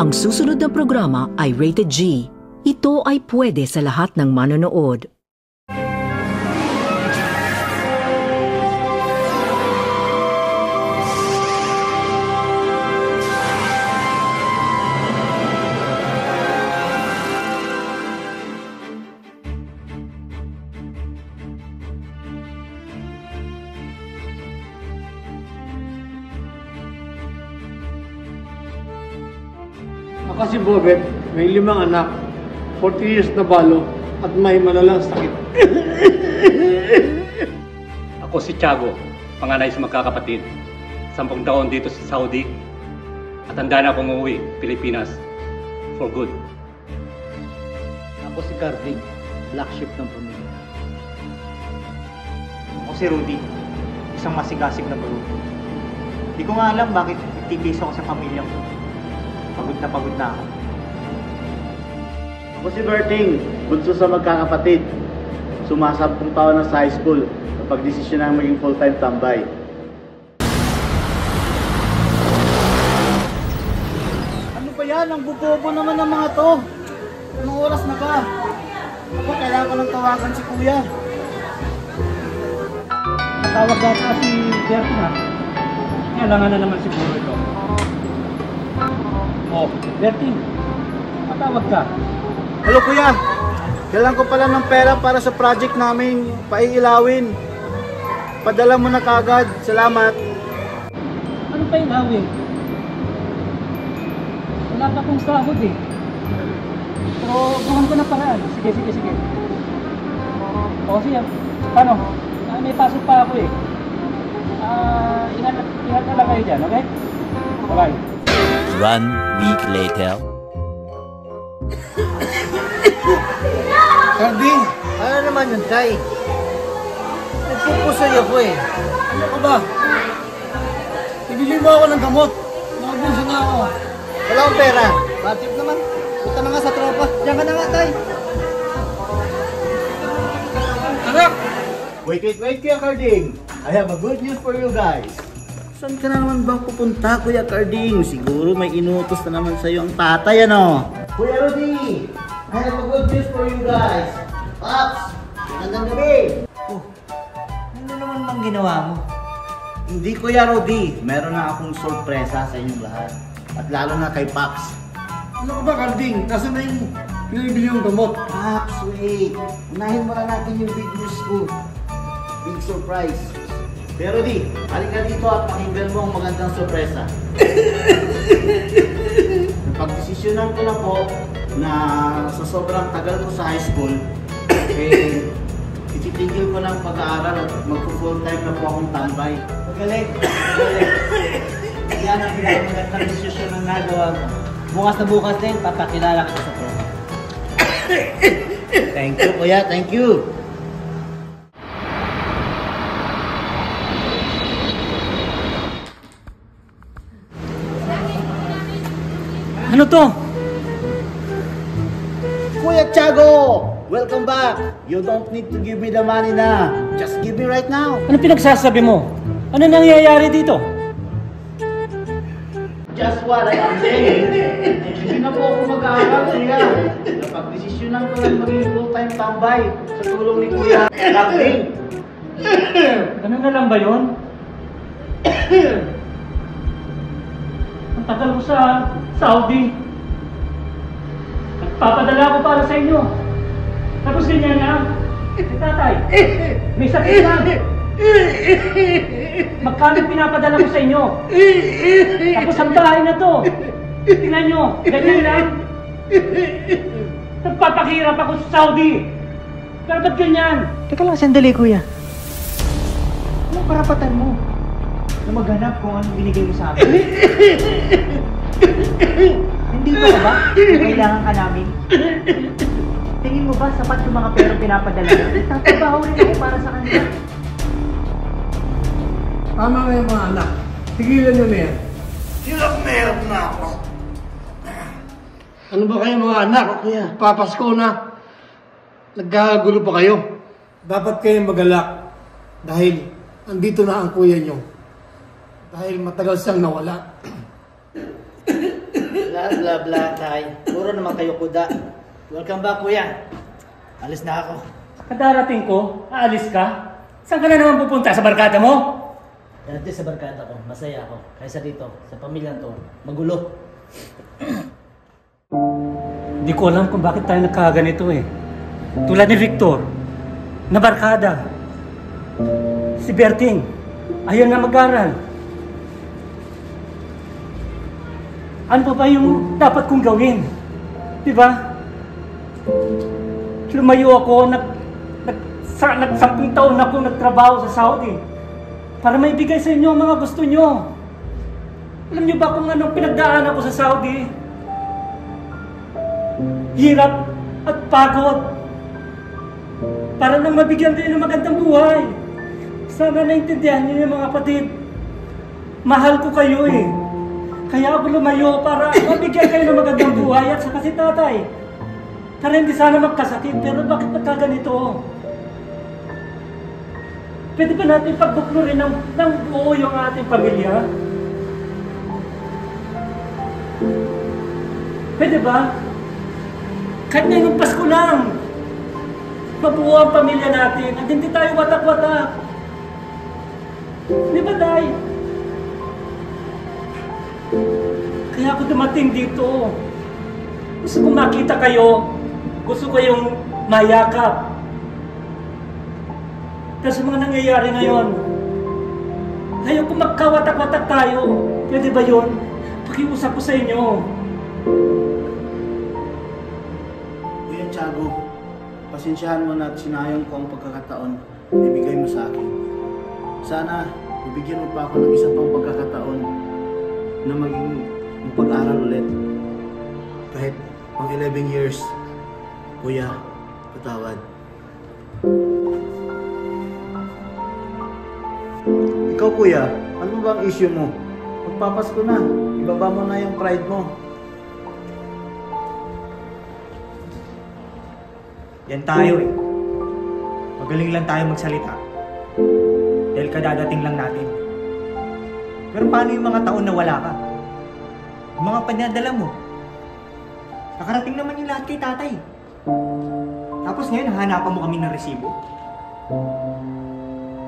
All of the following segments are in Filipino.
Ang susunod na programa ay rated G. Ito ay pwede sa lahat ng manonood. Kasi Bobet, may 5 anak, 40 years na balo, at may malalang sakit. Ako si Tiago, panganay sa magkakapatid. 10 taon dito sa Saudi, at handa na akong umuwi, Pilipinas, for good. Ako si Carding, black sheep ng pamilya. Ako si Rudy, isang masigasig na baruto. Hindi ko nga alam bakit nagtitiso ako sa pamilya ko. Pagod na ako. Ako si Berting, bunso sa magkakapatid. Sumasampung taon na sa high school kapag desisyon na maging full-time tambay. Ano ba yan? Ang bubobo naman ng mga to. Anong oras na ba? Ako, kailangan ko lang tawagan si Kuya. Natawag dati si Bertie na. Kailangan na naman siguro ito. Oh, Bertie, matawag ka. Hello Kuya, kailangan ko pala ng pera para sa project namin paiilawin. Padala mo na kagad, salamat. Ano pa ilawin? Wala pa akong sahod eh. Pero bukan ko na paraan. Sige. O siya, paano? May pasok pa ako eh. Ingat na lang kayo dyan, okay? Bye-bye. 1 week later. Carding, ano naman yun, Tay? Nagpupusoy ako eh. Ano ka ba? Ibili mo ako ng gamot. Nakabunso na ako. Wala akong pera. Batip naman. Punta na nga sa tropa. Diyan ka na nga, Tay. Anak! Wait, Kuya Carding. I have a good news for you guys. Saan ka na naman ba pupunta, Kuya Carding? Siguro may inutos na naman sa'yo ang tatay, ano? Kuya Rudy, I have a good news for you guys. Pops, magandang gabi. Oh, ano naman bang ginawa mo? Hindi, Kuya Rudy. Meron na akong sorpresa sa inyong lahat. At lalo na kay Pops. Ano ka ba, Carding? Nasaan na yung pinibili yung gamot? Pops, wait. Unahin mo na natin yung big news ko. Big surprise. Pero Rudy, halika dito at pakinggan mo ang magandang sorpresa. Napagdesisyonan ko na po na sa sobrang tagal ko sa high school, ititigil ko ng pag-aaral at mag-full time na po akong tambay. Magaling. Yan ang pinagandang desisyon na nagawa ko. Bukas na bukas din, papakilala kita sa program. Thank you, Kuya. Thank you. Ano to? Kuya Tiago! Welcome back! You don't need to give me the money na. Just give me right now. Ano pinagsasabi mo? Ano nangyayari dito? Just what I am saying. Hindi na po ako mag-aaral, Kuya. Napag-desisyonan ko lang maging full-time tambay sa tulong ni Kuya Carding. Ganun na lang ba yun? Ang tagal ko sa Saudi. Nagpapadala ko para sa inyo. Tapos ganyan na. Tatay, may sakit lang. Magkano pinapadala ko sa inyo? Tapos ang bahay na to. Tingnan nyo, ganyan lang. Nagpapakirap ako sa Saudi. Pero ba't ganyan? Teka lang, sandali, Kuya. Anong karapatan mo na maghanap kung anong binigay mo sa akin? Hindi ba ba na kailangan ka namin? Tingin mo ba sapat yung mga pera pinapadala mo? Tatabaho rin ako para sa kanila. Tama nga yung mga anak. Tigilan nyo na yan. Hirap na ako. Ano ba kayo mga anak? Kuya. Papasko na. Nagkakagulo pa kayo. Dapat kayong magalak. Dahil andito na ang kuya nyo. Dahil matagal siyang nawala. Bla bla bla, tay. Puro naman kayo kuda. Welcome back, kuya. Alis na ako. Kadarating ko, aalis ka? Saan ka na naman pupunta? Sa barkada mo? Dati sa barkada ko, masaya ako. Kaysa dito, sa pamilyang to, magulo. Hindi ko alam kung bakit tayo nagkaganito eh. Tulad ni Victor, na barkada. Si Berting, ayaw na mag-aral. Ano pa ba yung dapat kong gawin? Diba? Lumayo ako, nag-10 taon na ako nagtrabaho sa Saudi para maibigay sa inyo ang mga gusto nyo. Alam nyo ba kung anong pinagdaanan ko sa Saudi? Hirap at pagod para lang mabigyan kayo ng magandang buhay. Sana naintindihan niyo yung mga kapatid. Mahal ko kayo eh. Kaya ako lumayo para mabigyan kayo ng magandang buhay at saka si tatay. Para hindi sana magkasakit, pero bakit nagkaganito? Pwede ba natin pagbuklurin ng buo yung ating pamilya? Pwede ba? Kahit ngayong Pasko lang, mabuo ang pamilya natin at hindi tayo watak-watak. Di ba, Day? Kaya ako dumating dito. Gusto kong makita kayo. Gusto ko yung mayakap. Pero sa mga nangyayari ngayon, ayaw kong magkawatak-watak tayo. Pwede ba yun? Pakiusap ko sa inyo. Kuya Tiago, pasensyahan mo na at sinayang ko ang pagkakataon na ibigay mo sa akin. Sana, bibigyan mo pa ako ng isa pang pagkakataon na maging pag-aral ulit. Kahit pang 11 years, Kuya, patawad. Ikaw, Kuya, ano ba ang issue mo? Magpapasko na. Ibaba mo na yung pride mo. Yan tayo eh. Magaling lang tayo magsalita. Dahil kadadating lang natin. Pero paano yung mga taon na wala ka? Yung mga panadala mo. Nakarating naman yung lahat kay tatay. Tapos ngayon, hahanapan mo kami ng resibo.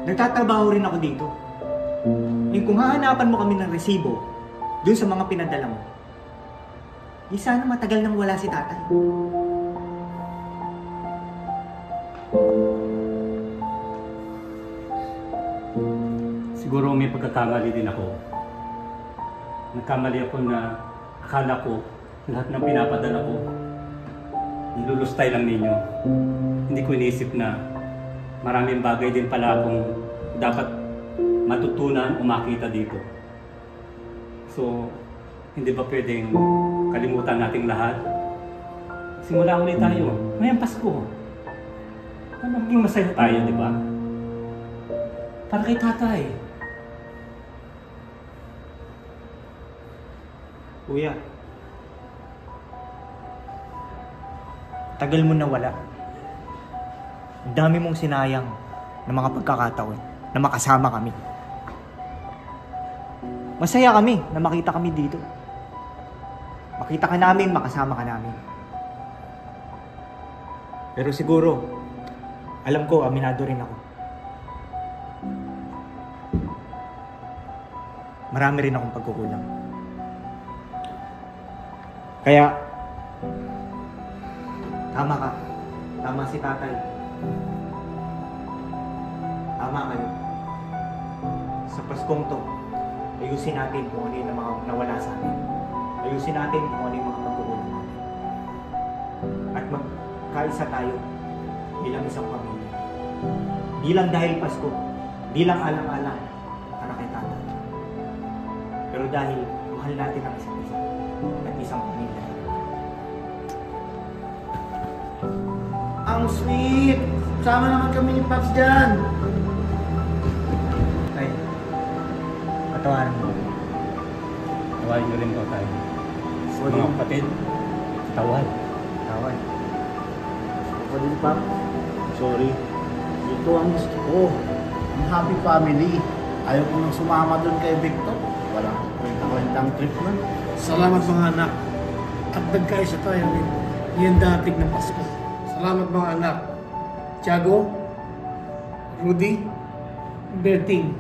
Nagtatrabaho rin ako dito. Yung kung hahanapan mo kami ng resibo dun sa mga pinadala mo, di sana matagal nang wala si tatay. Siguro may pagkakamali din ako. Nagkamali ako na akala ko lahat ng pinapadala ko nilulustay lang ninyo. Hindi ko iniisip na maraming bagay din pala akong dapat matutunan o makita dito. So, hindi ba pwedeng kalimutan nating lahat? Simula ulit tayo. Ngayong Pasko. Maging masaya tayo, di ba? Para kay tatay. Kuya, tagal mo na wala. Ang dami mong sinayang ng mga pagkakataon na makasama kami. Masaya kami na makita kami dito. Makita ka namin, makasama ka namin. Pero siguro, alam ko, aminado rin ako. Marami rin akong pagkukulang. Kaya, tama ka. Tama si tatay. Tama kayo. Sa Paskong to, ayusin natin kung ano yung mga nawala sa atin. Ayusin natin kung ano yung mga pagkukulang natin. At magkaisa tayo bilang isang pamilya. Di lang dahil Pasko, di lang alang-alang para kay tatay. Pero dahil mahal natin ang isa't isa at isang pamilya. Ang sweet! Sama naman kami ni Paps dyan. Tay, patawaran mo. Tawain nyo rin ko tayo. Sorry. Mga kapatid, tawad. Tawad. Ako din, Pap. Sorry. Ito ang gusto ko. Ang happy family. Ayaw ko nang sumama doon kay Victor. Walang kwenta-kwentang trip nun. Salamat mga anak. at nagkaisa tayo ngayong dating ng Pasko. Salamat mga anak. Tiago, Rudy, Berting,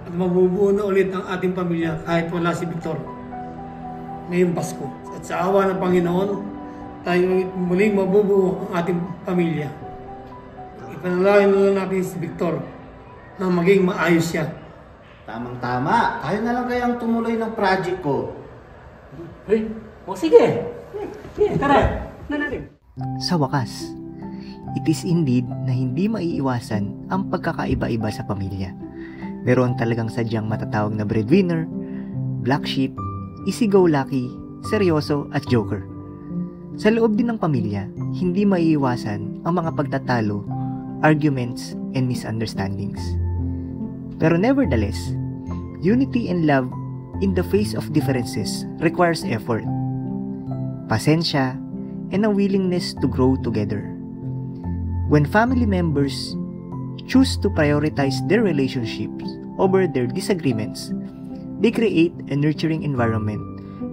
at mabubuo na ulit ang ating pamilya kahit wala si Victor ngayong Pasko. At sa awa ng Panginoon, tayo muling mabubuo ang ating pamilya. Ipanalangin na lang natin si Victor na maging maayos siya. Tamang-tama. Tayo na lang kayang tumuloy ng project ko. Sige. Sige, tara. Na natin. Sa wakas, it is indeed na hindi maiiwasan ang pagkakaiba-iba sa pamilya. Meron talagang sadyang matatawag na breadwinner, black sheep, easy-go-lucky, seryoso at joker. Sa loob din ng pamilya, hindi maiiwasan ang mga pagtatalo, arguments, and misunderstandings. Pero nevertheless, unity and love in the face of differences requires effort, pasensya, and a willingness to grow together. When family members choose to prioritize their relationships over their disagreements, they create a nurturing environment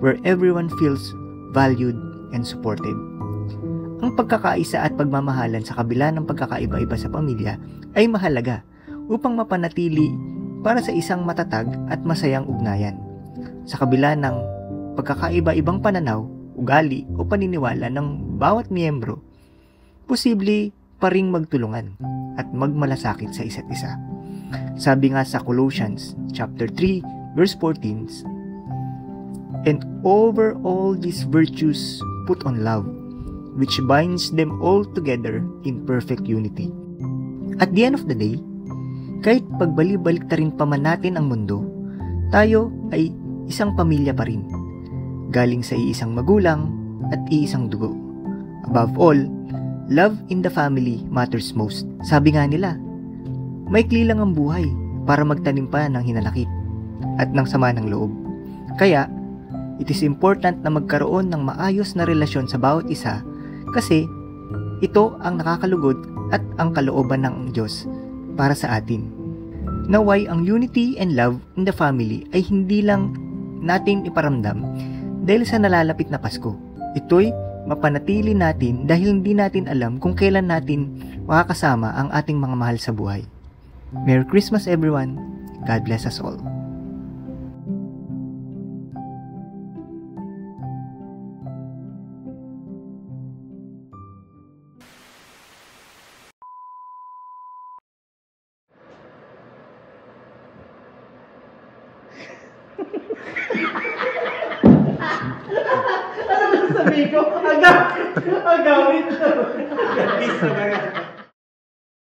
where everyone feels valued and supported. Ang pagkakaisa at pagmamahalan sa kabila ng pagkakaiba-iba sa pamilya ay mahalaga upang mapanatili para sa isang matatag at masayang ugnayan. Sa kabila ng pagkakaiba-ibang pananaw, ugali o paniniwala ng bawat miyembro, posible pa ring magtulungan at magmalasakit sa isa't isa. Sabi nga sa Colossians chapter 3 verse 14, "And over all these virtues put on love, which binds them all together in perfect unity." At the end of the day, kahit pagbalik-baliktarin pa man natin ang mundo, tayo ay isang pamilya pa rin, galing sa iisang magulang at iisang dugo. Above all, love in the family matters most. Sabi nga nila, maikli lang ang buhay para magtanim pa ng hinanakit at ng sama ng loob. Kaya, it is important na magkaroon ng maayos na relasyon sa bawat isa kasi ito ang nakakalugod at ang kalooban ng Diyos para sa atin. Naway ang unity and love in the family ay hindi lang natin iparamdam dahil sa nalalapit na Pasko. Ito'y mapanatili natin dahil hindi natin alam kung kailan natin makakasama ang ating mga mahal sa buhay. Merry Christmas everyone. God bless us all. Sabi ko, agawin. Please,